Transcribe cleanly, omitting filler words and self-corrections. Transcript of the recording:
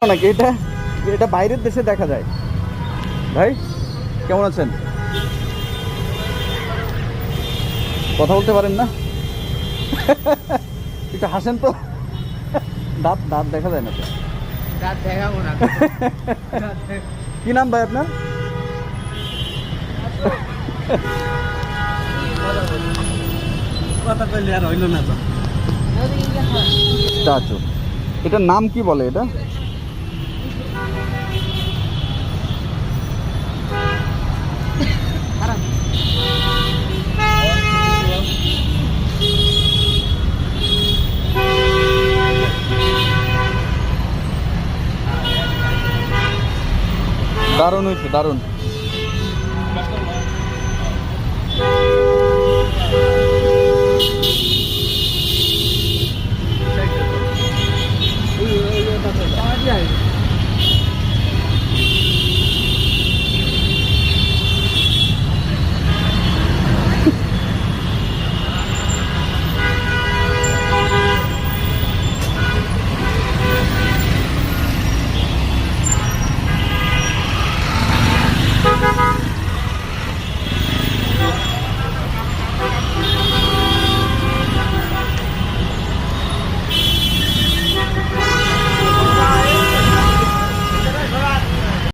নাকি এটা এটা বাইরের দেশে দেখা যায়। ভাই কেমন আছেন? কথা বলতে পারেন না? একটু হাসেন তো। দাঁত দাঁত দেখা যায় না তো। দাঁত দেখাবো না। কি নাম ভাই আপনার? কথা কইলে আর হইল না তো। স্ট্যাচু, এটার নাম কি বলে এটা? দারুণ হয়েছে, দারুণ।